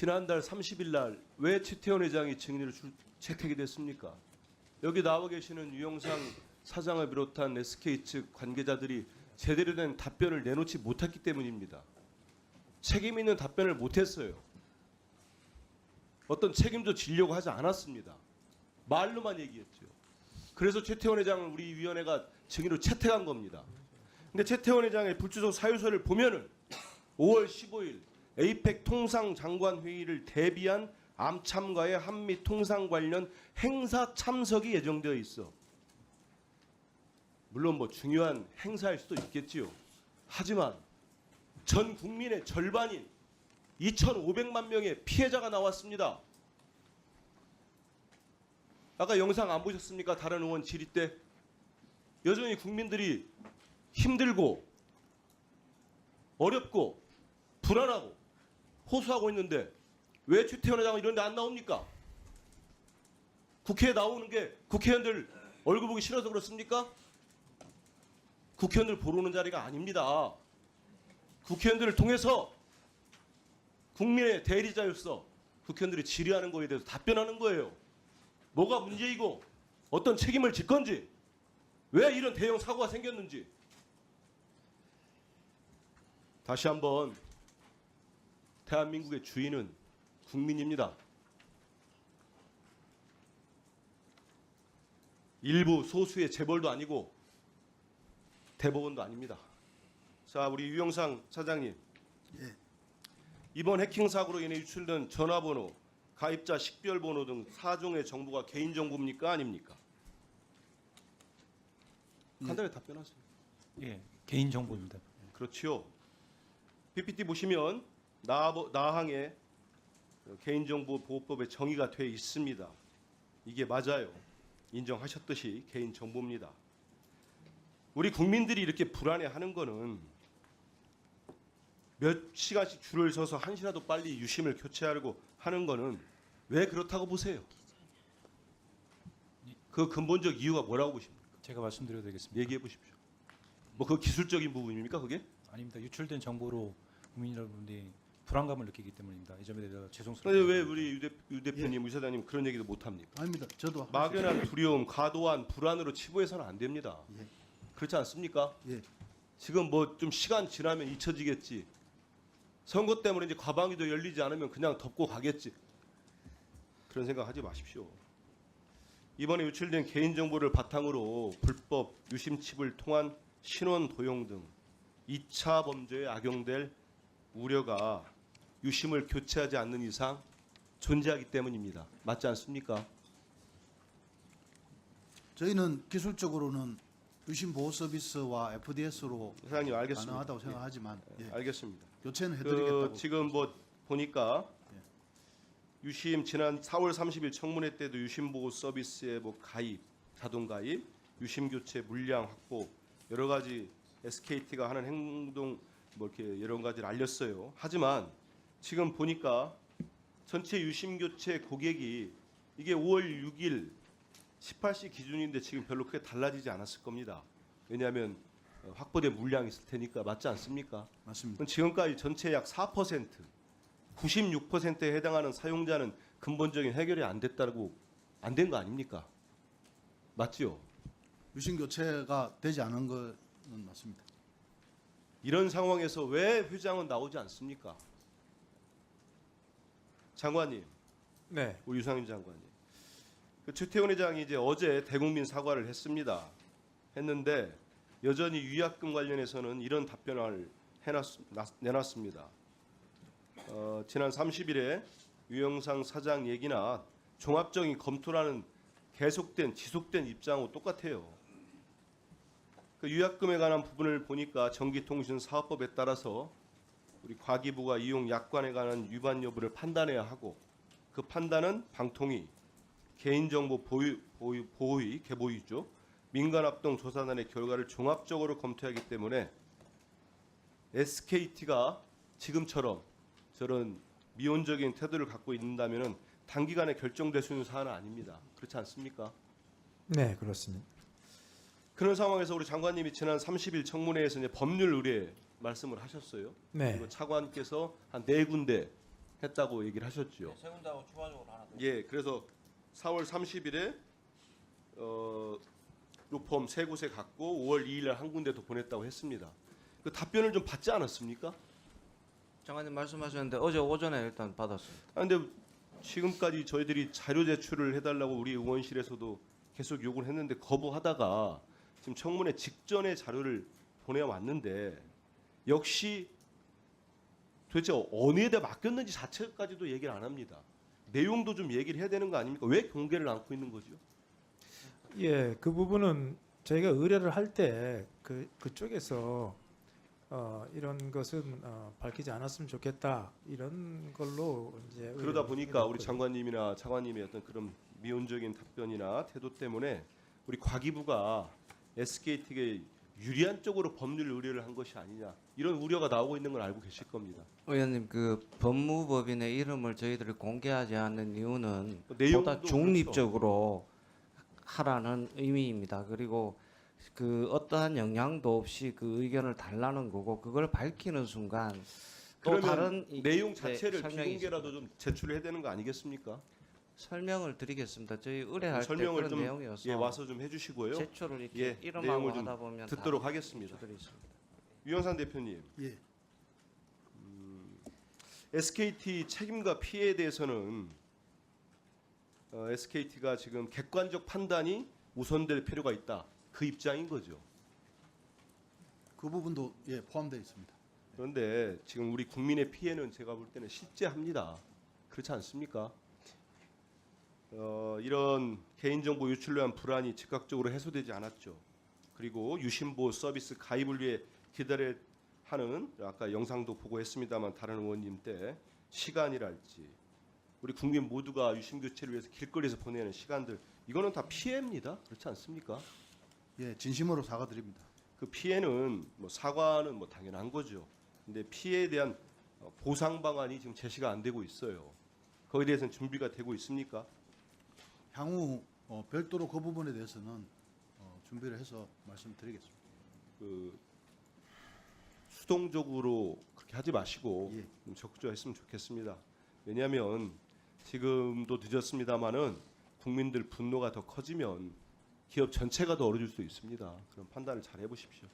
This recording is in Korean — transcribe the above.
지난달 30일 날 왜 최태원 회장이 증인으로 채택이 됐습니까? 여기 나와 계시는 유영상 사장을 비롯한 SK 측 관계자들이 제대로 된 답변을 내놓지 못했기 때문입니다. 책임 있는 답변을 못했어요. 어떤 책임도 지려고 하지 않았습니다. 말로만 얘기했죠. 그래서 최태원 회장을 우리 위원회가 증인으로 채택한 겁니다. 근데 최태원 회장의 불주소 사유서를 보면은 5월 15일 에이펙 통상장관 회의를 대비한 암참과의 한미 통상 관련 행사 참석이 예정되어 있어. 물론 뭐 중요한 행사일 수도 있겠지요. 하지만 전 국민의 절반인 2,500만 명의 피해자가 나왔습니다. 아까 영상 안 보셨습니까? 다른 의원 질의 때 여전히 국민들이 힘들고 어렵고 불안하고 호소하고 있는데 왜 최태원 회장은 이런 데 안 나옵니까? 국회에 나오는 게 국회의원들 얼굴 보기 싫어서 그렇습니까? 국회의원들 보러 오는 자리가 아닙니다. 국회의원들을 통해서 국민의 대리자로서 국회의원들이 질의하는 거에 대해서 답변하는 거예요. 뭐가 문제이고 어떤 책임을 질 건지, 왜 이런 대형 사고가 생겼는지. 다시 한번 대한민국의 주인은 국민입니다. 일부 소수의 재벌도 아니고 대법원도 아닙니다. 자, 우리 유영상 사장님. 예. 이번 해킹 사고로 인해 유출된 전화번호, 가입자 식별번호 등 4종의 정보가 개인정보입니까? 아닙니까? 간단히 답변하세요. 예, 개인 정보입니다. 그렇지요. PPT 보시면 나항의 개인정보보호법에 정의가 되어 있습니다. 이게 맞아요. 인정하셨듯이 개인정보입니다. 우리 국민들이 이렇게 불안해하는 거는 몇 시간씩 줄을 서서 한 시라도 빨리 유심을 교체하려고 하는 거는 왜 그렇다고 보세요? 그 근본적 이유가 뭐라고 보십니까? 제가 말씀드려도 되겠습니다. 얘기해 보십시오. 뭐 그 기술적인 부분입니까, 그게? 아닙니다. 유출된 정보로 국민 여러분들이 불안감을 느끼기 때문입니다. 이 점에 대해서 근데 죄송스럽습니다. 왜 우리 유 대표님, 유 사장님 그런 얘기도 못 합니까? 아닙니다. 저도 막연한 두려움, 과도한 불안으로 치부해서는 안 됩니다. 예. 그렇지 않습니까? 예. 지금 뭐 좀 시간 지나면 잊혀지겠지. 선거 때문에 이제 과방위도 열리지 않으면 그냥 덮고 가겠지. 그런 생각하지 마십시오. 이번에 유출된 개인정보를 바탕으로 불법 유심칩을 통한 신원 도용 등 2차 범죄에 악용될 우려가 유심을 교체하지 않는 이상 존재하기 때문입니다. 맞지 않습니까? 저희는 기술적으로는 유심 보호 서비스와 FDS로 사장님 알겠습니다. 가능하다고 생각하지만 예. 알겠습니다. 교체는 해드리겠다고. 지금 뭐 보니까 유심 지난 4월 30일 청문회 때도 유심 보호 서비스의 뭐 가입, 자동 가입, 유심 교체 물량 확보 여러 가지 SKT가 하는 행동 뭐 이렇게 여러 가지를 알렸어요. 하지만 지금 보니까 전체 유심 교체 고객이 이게 5월 6일 18시 기준인데 지금 별로 크게 달라지지 않았을 겁니다. 왜냐하면 확보된 물량이 있을 테니까. 맞지 않습니까? 맞습니다. 그럼 지금까지 전체 약 4%, 96%에 해당하는 사용자는 근본적인 해결이 안 됐다고 안 된 거 아닙니까? 맞지요? 유심 교체가 되지 않은 것은 맞습니다. 이런 상황에서 왜 회장은 나오지 않습니까? 장관님, 네. 우리 유상윤 장관님. 그 최태원 회장이 이제 어제 대국민 사과를 했는데 여전히 위약금 관련해서는 이런 답변을 내놨습니다. 지난 30일에 유영상 사장 얘기나 종합적인 검토라는 지속된 입장하고 똑같아요. 그 유약금에 관한 부분을 보니까 전기통신사업법에 따라서 우리 과기부가 이용 약관에 관한 위반 여부를 판단해야 하고 그 판단은 방통위, 개인정보 보호위, 개보위죠. 민간합동조사단의 결과를 종합적으로 검토하기 때문에 SKT가 지금처럼 저런 미온적인 태도를 갖고 있는다면 단기간에 결정될 수 있는 사안은 아닙니다. 그렇지 않습니까? 네, 그렇습니다. 그런 상황에서 우리 장관님이 지난 30일 청문회에서 이제 법률 의뢰 말씀을 하셨어요. 네. 그리고 차관께서 한 4군데 했다고 얘기를 하셨죠. 세운다고 추가적으로 하나 더. 예, 그래서 4월 30일에 로펌 세 곳에 갔고 5월 2일 날 한 군데 더 보냈다고 했습니다. 그 답변을 좀 받지 않았습니까? 장관님 말씀하셨는데 어제 오전에 일단 받았습니다. 근데 지금까지 저희들이 자료 제출을 해달라고 우리 의원실에서도 계속 요구를 했는데 거부하다가 지금 청문회 직전에 자료를 보내왔는데 역시 도대체 어느 에다 맡겼는지 자체까지도 얘기를 안 합니다. 내용도 좀 얘기를 해야 되는 거 아닙니까? 왜 공개를 않고 있는 거죠? 예, 그 부분은 저희가 의뢰를 할 때 그쪽에서 이런 것은 밝히지 않았으면 좋겠다 이런 걸로 이제 그러다 의뢰를 보니까 우리 해놨거든요. 장관님이나 차관님의 어떤 그런 미온적인 답변이나 태도 때문에 우리 과기부가 SKT에 유리한 쪽으로 법률 의뢰를 한 것이 아니냐 이런 우려가 나오고 있는 걸 알고 계실 겁니다. 의원님 그 법무법인의 이름을 저희들이 공개하지 않는 이유는 내용도 보다 중립적으로 하라는 의미입니다. 그리고 그 어떠한 영향도 없이 그 의견을 달라는 거고 그걸 밝히는 순간 또 그러면 다른 내용 네, 자체를 설명이 비공개라도 좀 제출해야 되는 거 아니겠습니까? 설명을 드리겠습니다. 저희 의뢰할 때 설명을 그런 좀 내용이어서 예, 와서 좀 해주시고요. 제출을 이렇게 예, 이름하고 내용을 좀 하다 보면 듣도록 다 하겠습니다. 제출이 있습니다. 유영산 대표님, 예. SKT 책임과 피해에 대해서는 SKT가 지금 객관적 판단이 우선될 필요가 있다. 그 입장인 거죠. 그 부분도 예, 포함되어 있습니다. 그런데 지금 우리 국민의 피해는 제가 볼 때는 실제합니다. 그렇지 않습니까? 이런 개인정보 유출로 한 불안이 즉각적으로 해소되지 않았죠. 그리고 유심보호 서비스 가입을 위해 기다려 하는 아까 영상도 보고 했습니다만 다른 의원님 때 시간이랄지 우리 국민 모두가 유심 교체를 위해서 길거리에서 보내는 시간들 이거는 다 피해입니다. 그렇지 않습니까? 예, 진심으로 사과드립니다. 그 피해는 뭐 사과는 뭐 당연한 거죠. 근데 피해에 대한 보상 방안이 지금 제시가 안 되고 있어요. 거기에 대해서는 준비가 되고 있습니까? 향후 별도로 그 부분에 대해서는 준비를 해서 말씀드리겠습니다. 그 수동적으로 그렇게 하지 마시고 예. 좀 적극적으로 좋겠습니다. 왜냐하면 지금도 늦었습니다마는 국민들 분노가 더 커지면 기업 전체가 더 어려질 수 있습니다. 그런 판단을 잘 해보십시오.